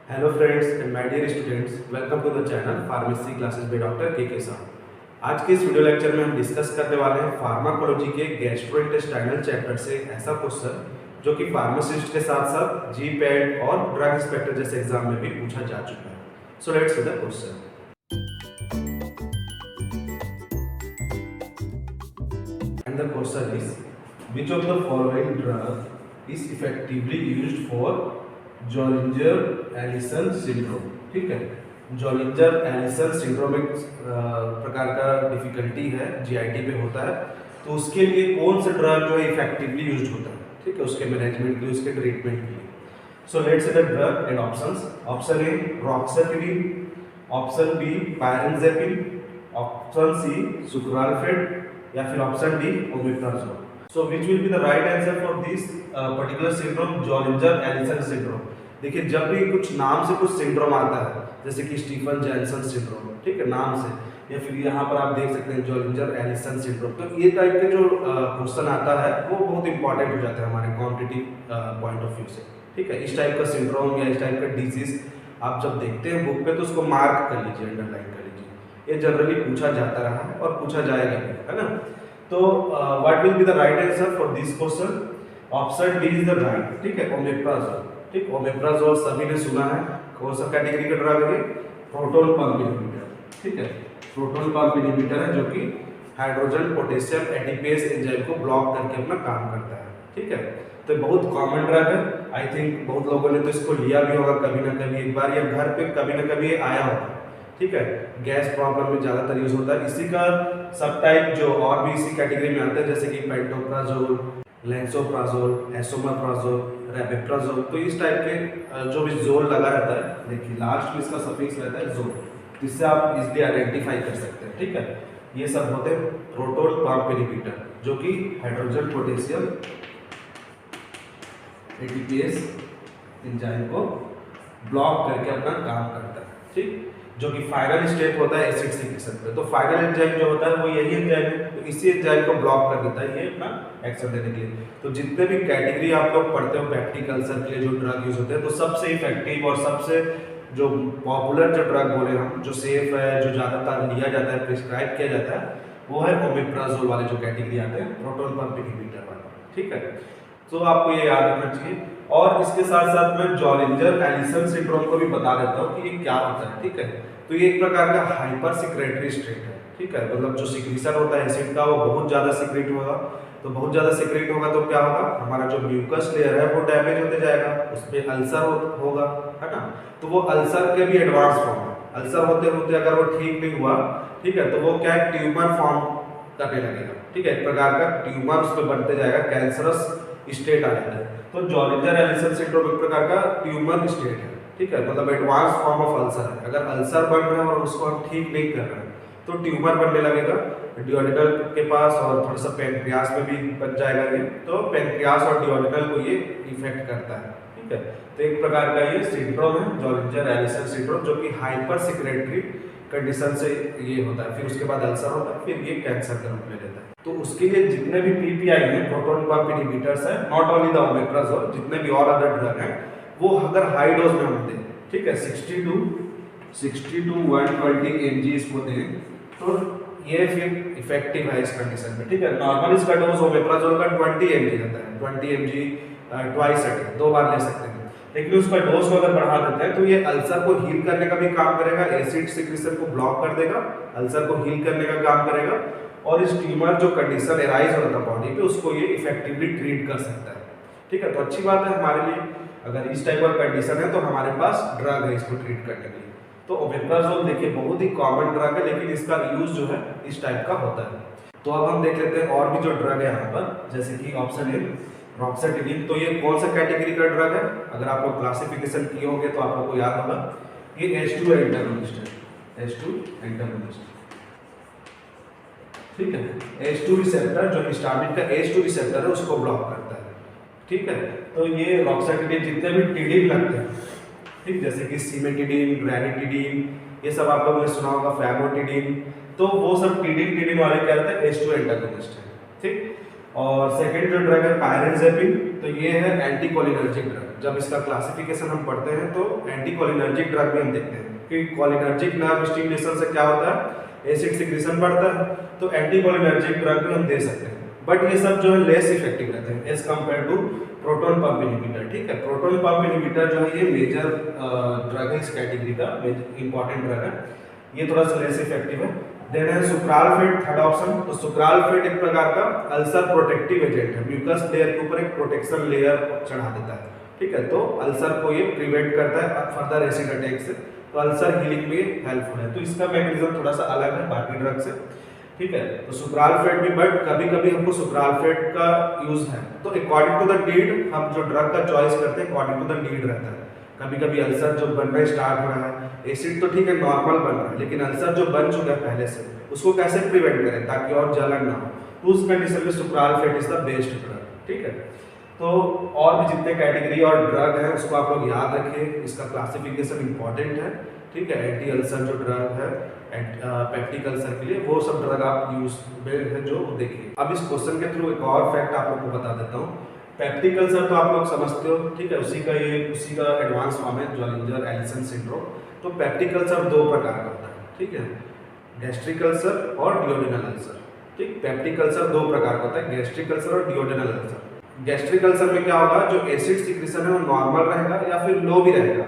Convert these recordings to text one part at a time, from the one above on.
Hello friends and my dear students, welcome to the channel pharmacy classes by doctor के साहब। आज के इस वीडियो लेक्चर में हम डिस्कस करने वाले हैं फार्माकोलॉजी के गैस्ट्रोइंटेस्टाइनल चैप्टर से ऐसा क्वेश्चन जो कि फार्मासिस्ट के साथ साथ जीपैट और ड्रग इंस्पेक्टर जैसे एग्जाम में भी पूछा जा चुका है। So let's see the question. And the question is which of the following drug is effectively used for Zollinger Ellison syndrome. ठीक है, जॉलिंजर-एलिसन सिंड्रोम एक प्रकार का डिफिकल्टी है, जीआईटी पे होता है। तो उसके लिए कौन सा ड्रग जो है इफेक्टिवली यूज्ड होता है, ठीक है, उसके मैनेजमेंट के लिए, उसके ट्रीटमेंट के लिए। So let's see the drug and options. Option A roxatidine, option B pirenzepine, option C sucralfate या फिर option D omeprazole. So which will be the right answer for this particular syndrome, Zollinger Ellison syndrome. देखिए, जब भी कुछ नाम से कुछ syndrome आता है, जैसे कि स्टीफन जैनसन सिंड्रोम, ठीक है, नाम से, या फिर यहाँ पर आप देख सकते हैं जॉलिंजर-एलिसन सिंड्रोम, तो ये टाइप के जो क्वेश्चन आता है वो बहुत इंपॉर्टेंट हो जाता है हमारे कॉम्पिटिटिव पॉइंट ऑफ व्यू से। ठीक है, इस टाइप का सिंड्रोम या इस टाइप का डिजीज आप जब देखते हैं बुक पे तो उसको मार्क कर लीजिए, अंडरलाइन कर लीजिए। ये जनरली पूछा जाता रहा है और पूछा जाएगा भी, है ना। तो what will be the right answer for this question? Option D is the right. ठीक है, ओमेप्राजोल। ठीक, ओमेप्राजोल सभी ने सुना है। कौन सा कैटेगरी का ड्रग है? Proton pump inhibitor. ठीक है, प्रोटॉन पंप इनहिबिटर है जो कि हाइड्रोजन पोटेशियम एटीपेज एंजाइम को ब्लॉक करके अपना काम करता है। ठीक है, तो बहुत कॉमन ड्रग है। आई थिंक बहुत लोगों ने तो इसको लिया भी होगा कभी ना कभी एक बार, या घर पे कभी ना कभी आया होगा। ठीक है, गैस प्रॉब्लम में ज़्यादातर यूज होता है। इसी का सब टाइप जो और भी इसी कैटेगरी में आते हैं, जैसे कि पेंटोप्राजोल, लेंसोप्राजोल, एसोमेप्राजोल, रैबिप्राजोल। तो इस टाइप के जो भी जोल लगा रहता है, देखिए लास्ट में इसका सफिक्स रहता है जोल, जिससे आप इजीली आइडेंटिफाई कर सकते हैं। ठीक है, ये सब होते हैं प्रोटॉन पंप इनहिबिटर, जो कि हाइड्रोजन पोटेशियम एटीपेज एंजाइम को ब्लॉक करके अपना काम करता है। ठीक, जो कि फाइनल स्टेप होता है एसिड सिक्रेशन पे। तो फाइनल एंजाइम जो होता है वो यही एंजाइम है, तो इसी एंजाइम को ब्लॉक कर देता है ये अपना एक्शन देने के लिए। तो जितने भी कैटेगरी आप लोग पढ़ते हो पैप्टिक अल्सर के लिए जो ड्रग यूज होते हैं, तो सबसे इफेक्टिव और सबसे जो पॉपुलर जो ड्रग बोले हम, जो सेफ है, जो ज़्यादातर लिया जाता है, प्रिस्क्राइब किया जाता है, वो है ओमेप्राजोल वाले जो कैटेगरी आते हैं, प्रोटॉन पंप इनहिबिटर वाले। ठीक है, तो आपको ये याद रखना चाहिए। और इसके साथ साथ मैं जॉलिंजर-एलिसन सिंड्रोम को भी बता देता हूँ कि ये क्या होता है। ठीक है, तो ये एक प्रकार का हाइपर सिक्रेटरी स्टेट है। ठीक है, मतलब जो सिक्रीशन होता है एसिड का वो बहुत ज़्यादा सिक्रेट होगा। तो बहुत ज़्यादा सिक्रेट होगा तो क्या होगा, हमारा जो म्यूकस लेयर है वो डैमेज होते जाएगा, उस पर अल्सर होगा, है ना। तो वो अल्सर के भी एडवांस फॉर्म है। अल्सर होते होते अगर वो ठीक नहीं हुआ, ठीक है, तो वो क्या है, ट्यूमर फॉर्म करने लगेगा। ठीक है, एक प्रकार का ट्यूमर उस पर बनते जाएगा, कैंसरस स्टेट आ जाता है। तो जॉलिंजर-एलिसन सिंड्रोम एक प्रकार का ट्यूमर स्टेट है। ठीक है, मतलब एडवांस फॉर्म ऑफ अल्सर है। अगर अल्सर बन रहा है और उसको हम ठीक नहीं कर रहे हैं तो ट्यूमर बनने लगेगा डियोडिनल के पास, और थोड़ा सा पेनक्रियास में भी बन जाएगा ये। तो पेनक्रियास और डियोडिनल को ये इफेक्ट करता है। ठीक है, तो एक प्रकार का ये सिंड्रोम है जॉलिंजर-एलिसन सिंड्रोम, जो कि हाइपर सिक्रेटरी कंडीशन से ये होता है। फिर उसके बाद अल्सर होता है, फिर ये कैंसर का रूप ले लेता है। तो उसके लिए जितने भी पीपीआई हैं, प्रोटॉन पंप इनहिबिटर्स है, नॉट ओनली द ओमेप्राजोल, जितने भी और अदर ड्रग हैं, वो अगर हाई डोज में हम दें, ठीक है, 60 to 120 mg इसको दें, तो ये फिर इफेक्टिव है इस कंडीशन में। ठीक है, नॉर्मल इसका डोज ओमेप्राजोल का 20 mg रहता है, 20 mg ट्वाइस अ डे, 2 बार ले सकते हैं। लेकिन उसका डोज को अगर बढ़ा देते हैं तो ये अल्सर को हील करने का भी काम करेगा, एसिड सिक्रीशन को ब्लॉक कर देगा, अल्सर को हील करने का काम करेगा, और इस ट्यूमर जो कंडीशन एराइज हो रहा था बॉडी पे उसको ये इफेक्टिवली ट्रीट कर सकता है। ठीक है, तो अच्छी बात है हमारे लिए, अगर इस टाइप का कंडीशन है तो हमारे पास ड्रग है इसको ट्रीट करने के लिए। तो ओमेप्राजोल देखिए बहुत ही कॉमन ड्रग है, लेकिन इसका यूज जो है इस टाइप का होता है। तो अब हम देख लेते हैं और भी जो ड्रग है यहाँ पर, जैसे कि ऑप्शन ए रोक्साटिडिन। तो ये कौन सा कैटेगरी का ड्रग है? अगर आप लोग क्लासिफिकेशन किए होंगे तो आप लोग को याद होगा, ये H2 एंटागोनिस्ट है, H2 एंटागोनिस्ट। ठीक है, H2 रिसेप्टर जो हिस्टामिन का H2 रिसेप्टर है उसको ब्लॉक करता है। ठीक है, तो ये रोक्साटिडिन जितने भी टिडिन लगते हैं, ठीक, जैसे कि सिमेटिडिन, रैनिटिडिन, ये सब आप लोगों ने सुना होगा, फैमोटिडिन, तो वो सब टिडिन वाले क्या रहते हैं, H2 एंटागोनिस्ट है। ठीक, और सेकंड जो ड्रग है पायरेनज़ेपिन, तो ये है एंटी कोलिनर्जिक ड्रग। जब इसका क्लासिफिकेशन हम पढ़ते हैं तो एंटी कोलिनर्जिक ड्रग भी हम देखते हैं कि कोलिनर्जिक नर्व स्टिमुलेशन से क्या होता है, एसिड सिक्रीशन बढ़ता है, तो एंटी कोलिनर्जिक ड्रग भी हम दे सकते हैं। बट ये सब जो है लेस इफेक्टिव रहते हैं as compared to proton pump inhibitor. ठीक है, प्रोटॉन पंप इनहिबिटर जो है ये मेजर ड्रग है इस कैटेगरी का, इंपॉर्टेंट ड्रग है, ये थोड़ा सा लेस इफेक्टिव है। देन है सुक्रालफेट, थर्ड ऑप्शन। तो सुक्रालफेट एक प्रकार का अल्सर प्रोटेक्टिव एजेंट है, म्यूकस लेयर के ऊपर एक प्रोटेक्शन लेयर चढ़ा देता है। ठीक है, तो अल्सर को ये प्रिवेंट करता है फर्दर एसिड अटैक से, तो अल्सर हीलिंग में हेल्पफुल है। तो इसका मैकेनिज्म थोड़ा सा अलग है बाकी ड्रग से। ठीक है, तो सुक्रालफेट भी, बट कभी कभी हमको सुक्रालफेट का यूज है तो अकॉर्डिंग टू द नीड हम जो ड्रग का चॉइस करते हैं अकॉर्डिंग टू द नीड रहता है। कभी कभी अल्सर जो बनना स्टार्ट हो रहा है, एसिड तो ठीक है नॉर्मल बन रहा है, लेकिन अल्सर जो बन चुका है पहले से उसको कैसे प्रिवेंट करें ताकि और जलन ना हो, तो उस कंडीशन में sucralfate is the best drug. ठीक है, तो और भी जितने कैटेगरी और ड्रग है उसको आप लोग याद रखिए, इसका क्लासिफिकेशन इंपॉर्टेंट है। ठीक है, एंटी अल्सर जो ड्रग है पेप्टिक अल्सर के लिए, वो सब ड्रग आप यूज है जो देखिए। अब इस क्वेश्चन के थ्रू एक और फैक्ट आप लोग को बता देता हूँ। पेप्टिक अल्सर तो आप लोग समझते हो, ठीक है, उसी का एडवांस फॉर्म है जॉलिंजर एलिसन सिंड्रोम। तो पेप्टिक अल्सर दो प्रकार का होता है, ठीक है, गैस्ट्रिक अल्सर और डियोडेनल अल्सर। ठीक, पेप्टिक अल्सर दो प्रकार का होता है, गैस्ट्रिक अल्सर और डियोडेनल अल्सर। गैस्ट्रिक अल्सर में क्या होगा, जो एसिड सिक्रीशन है वो नॉर्मल रहेगा या फिर लो भी रहेगा।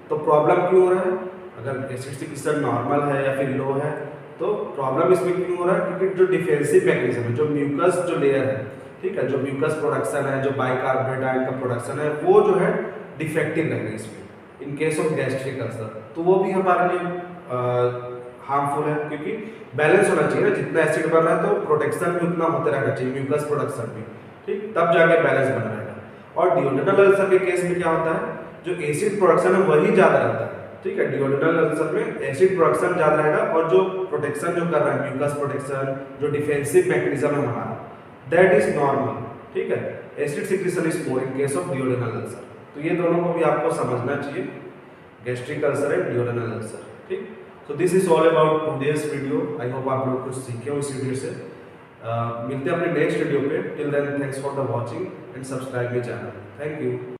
तो प्रॉब्लम क्यों हो रहा है, अगर एसिड सिक्रीशन नॉर्मल है या फिर लो है तो प्रॉब्लम इसमें क्यों हो रहा है, क्योंकि जो डिफेंसिव मैकेनिज्म है, जो म्यूकस जो लेयर है, ठीक है, जो म्यूकस प्रोडक्शन है, जो बाइकार्बोनेट आयन का प्रोडक्शन है, वो जो है डिफेक्टिव रहेगा इसमें इन केस ऑफ गैस्ट्रिक अल्सर। तो वो भी हमारे लिए हार्मफुल है, क्योंकि बैलेंस होना चाहिए ना, जितना एसिड बन रहा है तो प्रोटेक्शन भी उतना होते रहना चाहिए, म्यूकस प्रोडक्शन भी, ठीक, तब जाके बैलेंस बना रहेगा। और डियोडेनल अल्सर के केस में क्या होता है, जो एसिड प्रोडक्शन है वही ज़्यादा रहता है। ठीक है, डियोडेनल अल्सर में एसिड प्रोडक्शन ज़्यादा रहेगा और जो प्रोटेक्शन जो कर रहा है म्यूकस प्रोटेक्शन, जो डिफेंसिव मैकेनिज्म है हमारा, दैट इज नॉर्मल। ठीक है, acid secretion is more in case of duodenal ulcer. तो ये दोनों को भी आपको समझना चाहिए, gastric ulcer and duodenal ulcer. ठीक, so this is all about today's video. I hope आप लोग कुछ सीखे हो इस वीडियो से। मिलते हैं अपने नेक्स्ट वीडियो पे। Till then thanks for the watching and subscribe my channel. Thank you.